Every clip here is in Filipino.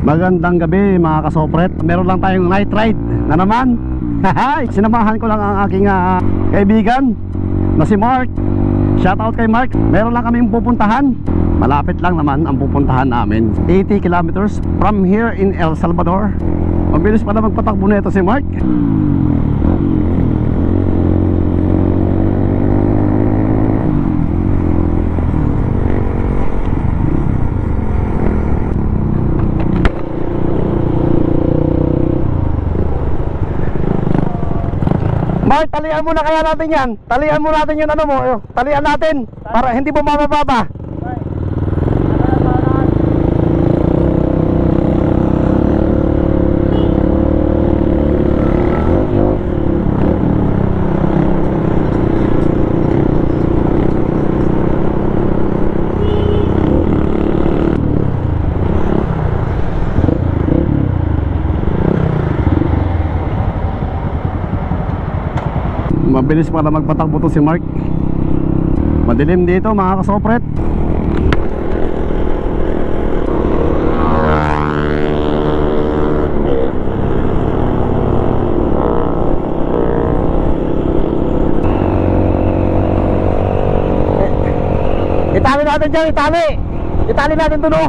Magandang gabi mga kasopret. Meron lang tayong night ride na naman. Sinamahan ko lang ang aking kaibigan na si Mark. Shoutout kay Mark. Meron lang kaming pupuntahan. Malapit lang naman ang pupuntahan namin, 80 kilometers from here in El Salvador. Mabilis pala magpatakbo na ito si Mark. Mark, talian muna kaya natin yan. Talian muna natin yung ano mo. Talian natin para hindi bumababa pa. Mabilis para magpatakbo to si Mark. Madilim dito mga kasopret. Itali natin dyan, itali. Itali natin to, no?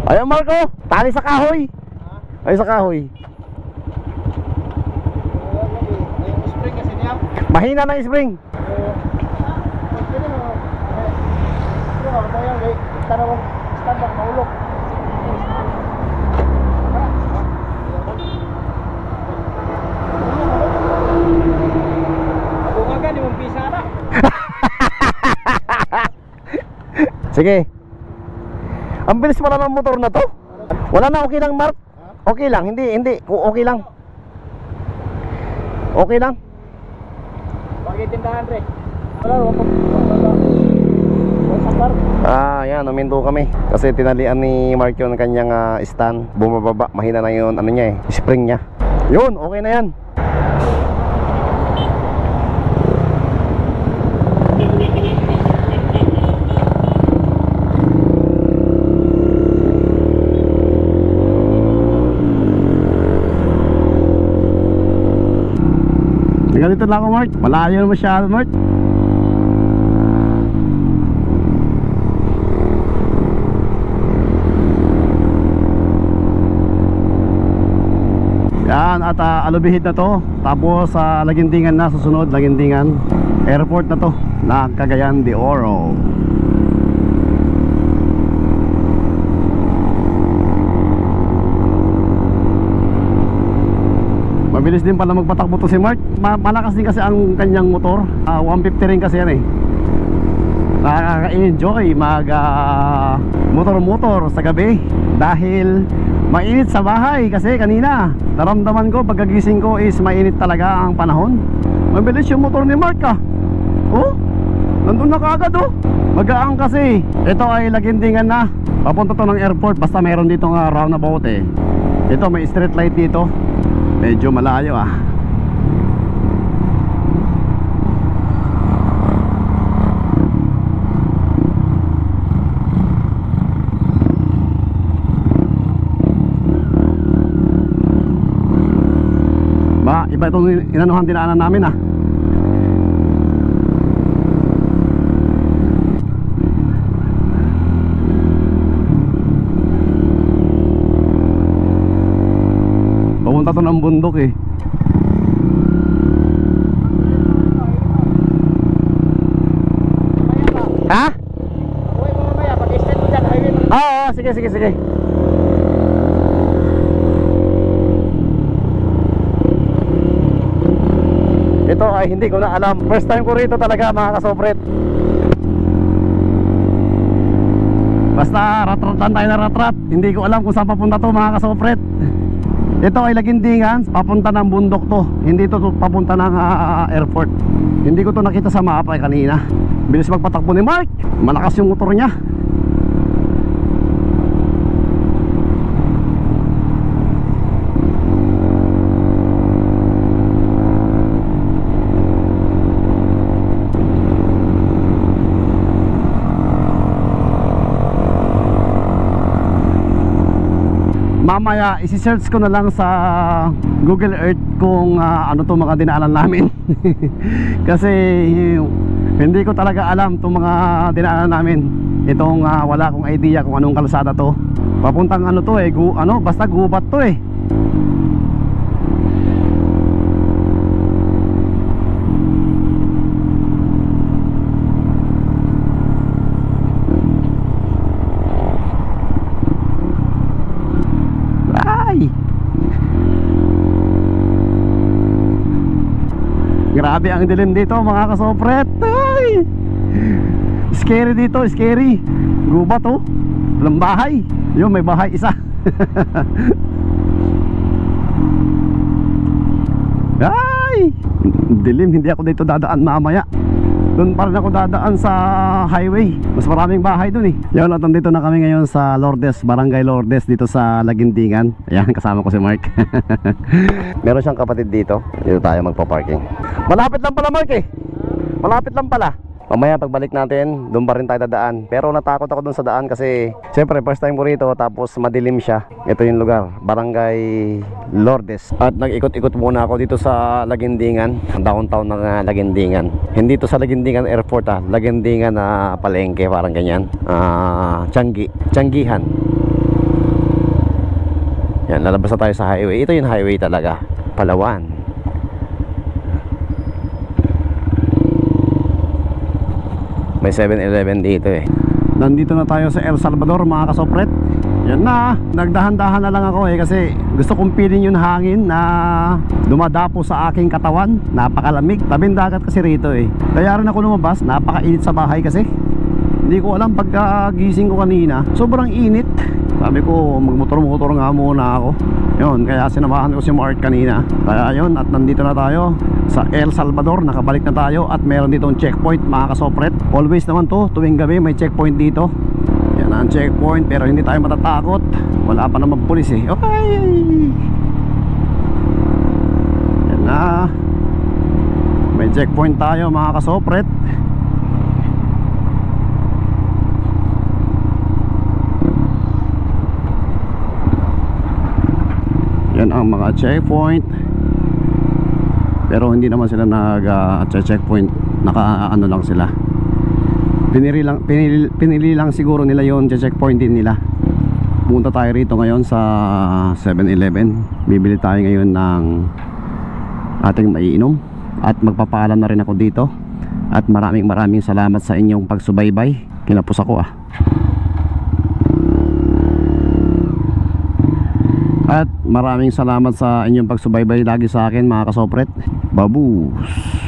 Ayan Marco, tali sa kahoy. Ay sa kahoy. Yung spring kasi niya. Mahina na yung spring. Standard maulog. Bungagan yung pisa na. Sige. Ang bilis pala ng motor na to. Wala na, okay lang Mark. Okay lang, hindi. Okay lang. Okay lang. Bakit tindahan rin? Wala, yan, uminto kami. Kasi tinalian ni Mark yung kanyang stand. Bumababa, mahina na yun, ano niya spring niya. Yun, okay na yan. Ganito lang ako Mark. Malayo na masyado Mark. Yan at Alubihid na to. Tapos Lagindingan na susunod. Lagindingan airport na to na Cagayan de Oro. Mabilis din pala magpatakbo to si Mark. Malakas din kasi ang kanyang motor. 150 rin kasi yan eh. Nakaka-enjoy mag motor-motor sa gabi. Dahil mainit sa bahay. Kasi kanina naramdaman ko pagkagising ko is mainit talaga ang panahon. Mabilis yung motor ni Mark ah. Oh, nandun na kaagad oh. Magaang kasi. Ito ay Lagindingan na. Papunta to ng airport. Basta mayroon dito nga roundabout eh. Ito may street light dito. Medyo malayo ah. Iba itong inanuhan dinaanan namin ah. Papunta to ng bundok eh. Ha? Uy, mamaya, pag-extend mo dyan, highway mo. Oo, sige. Ito ay hindi ko na alam. First time ko rito talaga mga kasopret. Basta rat-ratan tayo na rat-rat. Hindi ko alam kung saan papunta to mga kasopret. Ito ay Lagindingan, papunta ng bundok to. Hindi to papunta ng airport. Hindi ko to nakita sa mapa kanina. Bilis magpatakbo ni Mark. Malakas yung motor niya. Mamaya isi-search ko na lang sa Google Earth kung ano to mga dinaanan namin. Kasi hindi ko talaga alam itong mga dinaanan namin. Itong wala akong idea kung anong kalsada to. Papuntang ano to basta gubat to eh. Grabe ang dilim dito mga kasopret. Ay! Scary dito, scary. Gubat oh. Walang bahay. Yun, may bahay isa. Ay! Dilim, hindi ako dito dadaan mamaya. Doon pa rin ako dadaan sa highway. Mas maraming bahay doon eh. Yun, at nandito na kami ngayon sa Lourdes, Barangay Lourdes dito sa Lagindingan. Ayan, kasama ko si Mark. Meron siyang kapatid dito. Dito tayo magpa-parking. Malapit lang pala Mark eh. Malapit lang pala. Mamaya pagbalik natin, doon pa rin tayo dadaan. Pero natakot ako doon sa daan kasi siyempre first time ko rito, tapos madilim siya. Ito yung lugar, Barangay Lourdes. At nag-ikot-ikot muna ako dito sa Lagindingan, downtown ng Lagindingan. Hindi to sa Lagindingan Airport Lagindingan na palengke, parang ganyan. Tianggihan. Yan, lalabas na tayo sa highway. Ito yung highway talaga, Palawan. May 7-Eleven dito eh. Nandito na tayo sa El Salvador mga kasopret. Yan na, nagdahan-dahan na lang ako eh kasi gusto kong pilin yung hangin na dumadapo sa aking katawan. Napakalamig, tabing dagat kasi rito eh. Kaya rin ako lumabas, napakainit sa bahay kasi. Hindi ko alam pagkagising ko kanina, sobrang init. Sabi ko magmotor-motor nga muna ako. Yun, kaya sinamahan ko si Mark kanina. Kaya yun, at nandito na tayo sa El Salvador, nakabalik na tayo. At meron ditong checkpoint mga kasopret. Always naman to, tuwing gabi may checkpoint dito. Yan ang checkpoint, pero hindi tayo matatakot. Wala pa naman pulis eh. Okay. Yan na. May checkpoint tayo mga kasopret. Yan ang mga checkpoint. Pero hindi naman sila nag-checkpoint. Naka-ano lang sila. Pinili lang siguro nila yon, checkpoint din nila. Punta tayo rito ngayon sa 7-Eleven. Bibili tayo ngayon ng ating maiinom. At magpapaalam na rin ako dito. At maraming salamat sa inyong pagsubaybay. Kinapos ako At maraming salamat sa inyong pagsubaybay lagi sa akin mga kasopret. Babus.